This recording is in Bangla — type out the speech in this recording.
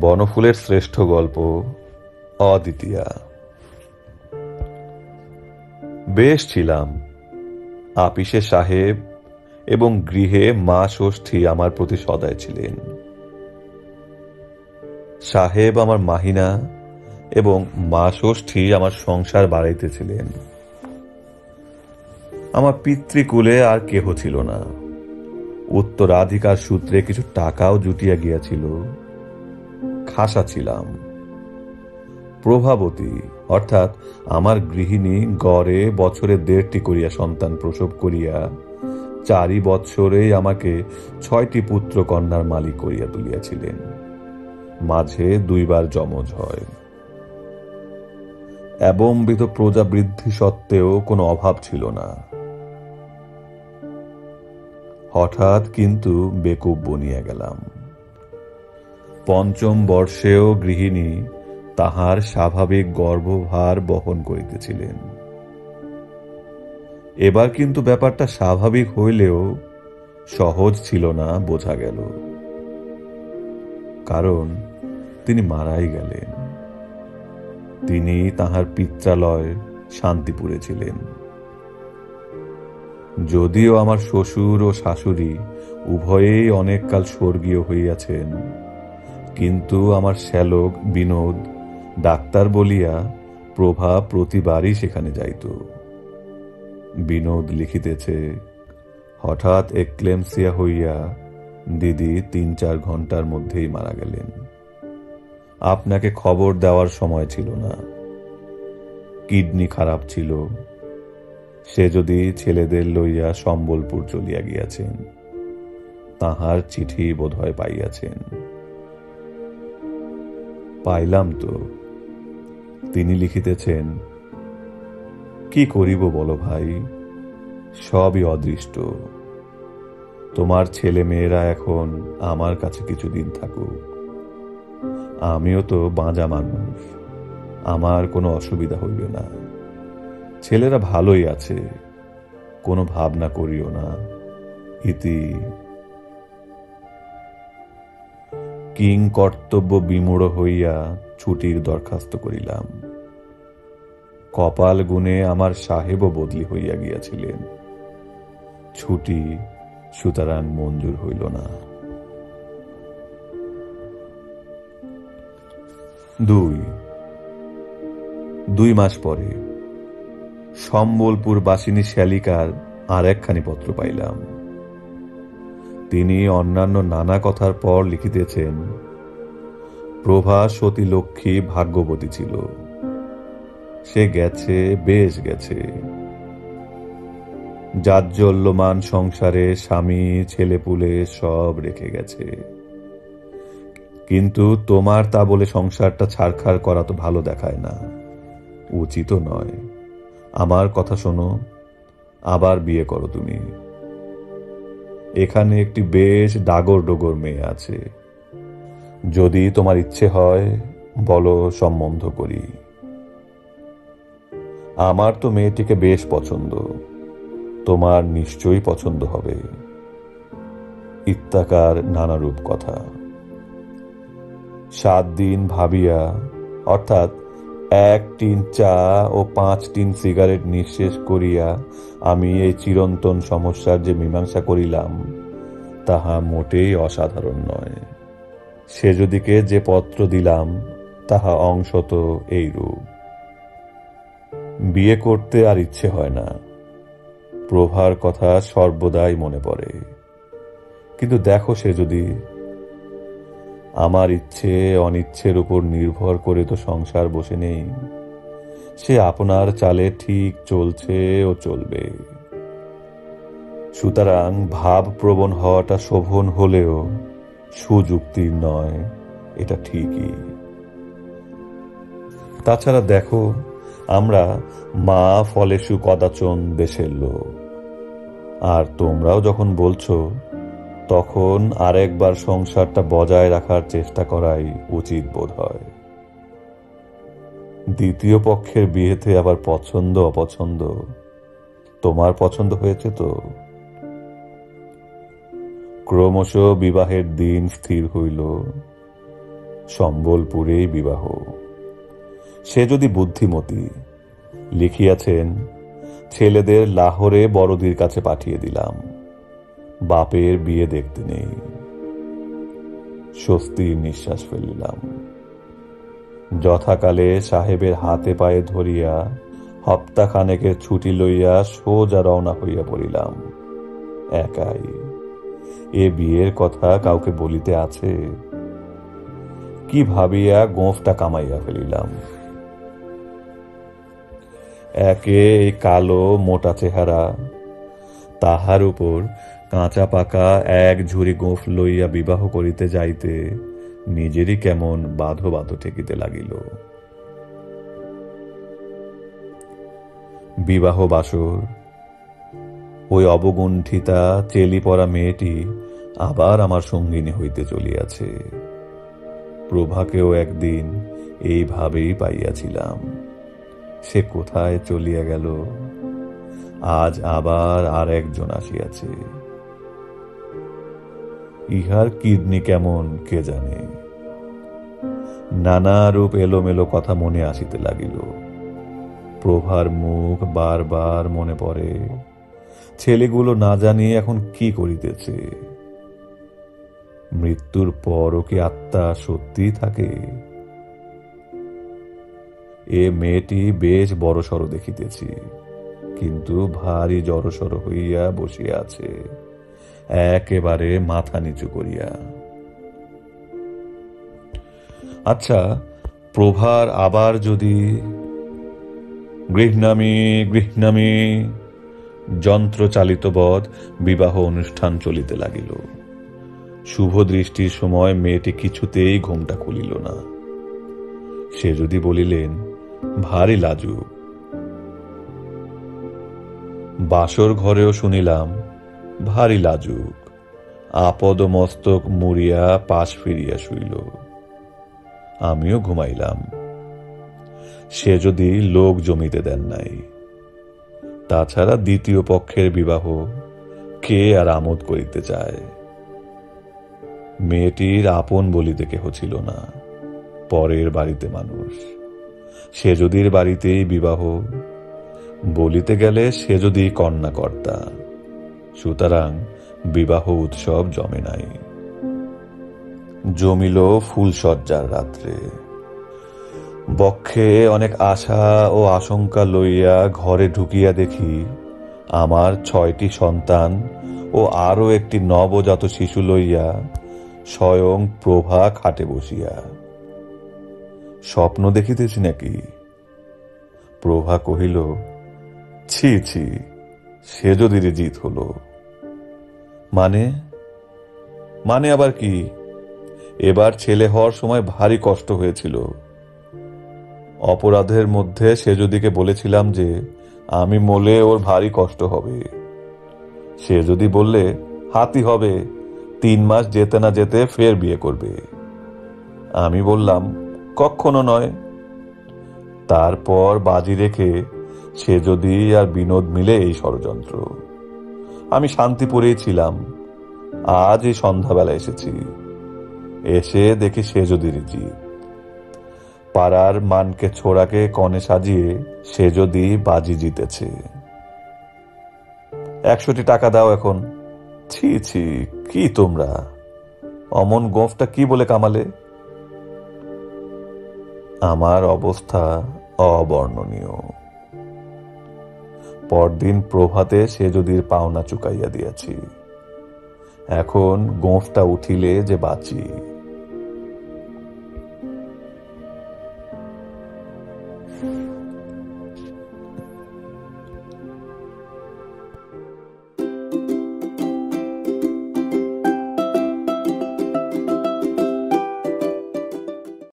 বনফুলের শ্রেষ্ঠ গল্প অদ্বিতীয়া। বেশ ছিলাম। আপিসে সাহেব এবং গৃহে মা ষষ্ঠী আমার প্রতি সদয় ছিলেন। সাহেব আমার মাহিনা এবং মা ষষ্ঠী আমার সংসার বাড়াইতেছিলেন। আমার পিতৃকুলে আর কেহ ছিল না। উত্তরাধিকার সূত্রে কিছু টাকাও জুটিয়া গিয়াছিল। খাসা ছিলাম। প্রভাবতী অর্থাৎ আমার গৃহিণী গড়ে বছরে 1.5টি করিয়া সন্তান প্রসব করিয়া 4 বৎসরেই আমাকে 6টি পুত্র কন্যার মালিক করিয়া তুলিয়াছিলেন। মাঝে 2 বার যমজ হয়। এবংবিধ প্রজা বৃদ্ধি সত্ত্বেও কোনো অভাব ছিল না। হঠাৎ কিন্তু বেকুব বনিয়া গেলাম। 5ম বর্ষেও গৃহিণী তাহার স্বাভাবিক গর্ভভার বহন করিতেছিলেন। এবার কিন্তু ব্যাপারটা স্বাভাবিক হইলেও সহজ ছিল না, বোঝা গেল। কারণ তিনি মারাই গেলেন। তিনি তাহার পিত্রালয় শান্তিপুরে ছিলেন। যদিও আমার শ্বশুর ও শাশুড়ি উভয়েই অনেককাল স্বর্গীয় হইয়াছেন, কিন্তু আমার শ্যালক বিনোদ ডাক্তার বলিয়া প্রভা প্রতিবারই সেখানে যাইত। বিনোদ লিখিতেছে, হঠাৎ এক্লেমসিয়া হইয়া দিদি 3-4 ঘন্টার মধ্যেই মারা গেলেন। আপনাকে খবর দেওয়ার সময় ছিল না। কিডনি খারাপ ছিল। সে যদি ছেলেদের লইয়া সম্বলপুর চলিয়া গিয়াছেন। তাহার চিঠি বোধহয় পাইয়াছেন। পাইলাম তো। তিনি লিখিতেছেন, কি করিব বলো ভাই, সবই অদৃষ্ট। তোমার ছেলে মেয়েরা এখন আমার কাছে কিছুদিন থাকুক। আমিও তো বাঁজা মানুষ, আমার কোনো অসুবিধা হইবে না। ছেলেরা ভালোই আছে, কোনো ভাবনা করিও না। ইতি। কিং কর্তব্য বিমূঢ় হইয়া ছুটির দরখাস্ত করিলাম। কপাল গুণে আমার সাহেবও বদলি হইয়া গিয়াছিলেন। ছুটি সুতরাং মঞ্জুর হইল না। 2 মাস পরে সম্বলপুর বাসিনী শ্যালিকার আর একখানি পত্র পাইলাম। তিনি অন্যান্য নানা কথার পর লিখিতেছেন, প্রভা সতী লক্ষ্মী ভাগ্যবতী ছিল। সে গেছে, বেশ গেছে। জাজ্জল্যমান সংসারে স্বামী ছেলেপুলে সব রেখে গেছে। কিন্তু তোমার তা বলে সংসারটা ছাড়খাড় করা তো ভালো দেখায় না, উচিত নয়। আমার কথা শোনো, আবার বিয়ে করো তুমি। এখানে একটি বেশ ডাগর ডোগর মেয়ে আছে। যদি তোমার ইচ্ছে হয় বলো, সম্বন্ধ করি। আমার তো মেয়েটিকে বেশ পছন্দ, তোমার নিশ্চয়ই পছন্দ হবে। ইত্যাকার নানারূপ কথা। 7 দিন ভাবিয়া, অর্থাৎ 1 টিন চা ও 5 টিন সিগারেট নিঃশেষ করিয়া আমি এই চিরন্তন সমস্যার যে মীমাংসা করিলাম, তাহা মোটেই অসাধারণ নয়। সেজদিকে যে পত্র দিলাম তাহা অংশত এইরূপ। বিয়ে করতে আর ইচ্ছে হয় না। প্রভার কথা সর্বদাই মনে পড়ে। কিন্তু দেখো, সে যদি আমার ইচ্ছে অনিচ্ছের উপর নির্ভর করে তো সংসার বসে নেই। সে আপনার চালে ঠিক চলছে ও চলবে। সুতরাং ভাবপ্রবণ হওয়াটা শোভন হলেও সুযুক্তির নয়, এটা ঠিকই। তাছাড়া দেখো, আমরা মা ফলেষু কদাচন দেশের লোক। আর তোমরাও যখন বলছো, তখন আরেকবার সংসারটা বজায় রাখার চেষ্টা করাই উচিত বোধ হয়। দ্বিতীয় পক্ষের বিয়েতে আবার পছন্দ অপছন্দ, তোমার পছন্দ হয়েছে তো? ক্রমশ বিবাহের দিন স্থির হইল। সম্বলপুরেই বিবাহ। সে যদি বুদ্ধিমতী, লিখিয়াছেন, ছেলেদের লাহোরে বড়দির কাছে পাঠিয়ে দিলাম, বাপের বিয়ে দেখতে নেই। স্বস্তির নিঃশ্বাস ফেলিলাম। যথাকালে সাহেবের হাতে পায়ে ধরিয়া হপ্তাখানেকের ছুটি লইয়া সোজা রওনা হইয়া পড়িলাম, একাই। এ বিয়ের কথা কাউকে বলিতে আছে? কি ভাবিয়া গোঁফটা কামাইয়া ফেলিলাম। একে এই কালো মোটা চেহারা, তাহার উপর কাঁচা পাকা এক ঝুড়ি গোঁফ লইয়া বিবাহ করিতে যাইতে নিজেরই কেমন বাধো বাধো ঠেকিতে লাগিল। বিবাহ বাসর। ওই অবগুণ্ঠিতা চেলি পরা মেয়েটি আবার আমার সঙ্গিনী হইতে চলিয়াছে। প্রভাকেও একদিন এইভাবেই পাইয়াছিলাম। সে কোথায় চলিয়া গেল? আজ আবার আর একজন আসিয়াছে। ইহার কিডনি কেমন কে জানে। নানা রূপ এলোমেলো কথা মনে আসিতে লাগিল। প্রভার মুখ বারবার মনে পড়ে। ছেলেগুলো না জানিয়ে এখন কি করিতেছে? মৃত্যুর পরও কি আত্মা সত্যিই থাকে? এ মেয়েটি বেশ বড়সড় দেখিতেছি, কিন্তু ভারী জড়সড় হইয়া বসিয়া আছে, একেবারে মাথা নিচু করিয়া। আচ্ছা, প্রভার আবার যদি গৃহনামী গৃহনামী যন্ত্রচালিতবৎ বিবাহ অনুষ্ঠান চলিতে লাগিল। শুভ দৃষ্টির সময় মেয়েটি কিছুতেই ঘুমটা খুলিল না। সে যদি বলিলেন, ভারী লাজুক। বাসর ঘরেও শুনিলাম, ভারী লাজুক। আপদ মস্তক মুড়িয়া পাশ ফিরিয়া শুইল। আমিও ঘুমাইলাম। সে যদি লোক জমিতে দেন নাই। তাছাড়া দ্বিতীয় পক্ষের বিবাহ কে আর আমোদ করিতে চায়? মেয়েটির আপন বলিতে কেহ ছিল না, পরের বাড়িতে মানুষ। সে যদির বাড়িতেই বিবাহ, বলিতে গেলে সে যদি কন্যাকর্তা। সুতরাং বিবাহ উৎসব জমে নাই। জমিল ফুলসজ্জার রাত্রে। বক্ষে অনেক আশা ও আশঙ্কা লইয়া ঘরে ঢুকিয়া দেখি আমার 6টি সন্তান ও আরো একটি নবজাত শিশু লইয়া স্বয়ং প্রভা খাটে বসিয়া। স্বপ্ন দেখিতেছি নাকি? প্রভা কহিল, ছি ছি, সে যদি জিত হলো। মানে? মানে আবার কি? এবার ছেলে হওয়ার সময় ভারী কষ্ট হয়েছিল। অপরাধের মধ্যে সেজদিকে বলেছিলাম যে আমি মলে ওর ভারী কষ্ট হবে। সে যদি বললে হাতি হবে, 3 মাস যেতে না যেতে ফের বিয়ে করবে। আমি বললাম কখনো নয়। তারপর বাজি রেখে সে যদি আর বিনোদ মিলে এই ষড়যন্ত্র। আমি শান্তিপুরেই ছিলাম। আজ এই সন্ধ্যাবেলা এসেছি। এসে দেখি সে যদি জিত। পাড়ার মানকে ছোড়াকে কনে সাজিয়ে সে যদি বাজি জিতেছে। 100টি টাকা দাও এখন। ছি ছি, কি তোমরা? অমন গোঁফটা কি বলে কামালে? আমার অবস্থা অবর্ণনীয়। পরদিন প্রভাতে সে যদি পাওনা চুকাইয়া দিয়াছি। এখন গোঁফটা উঠিলে যে বাঁচি।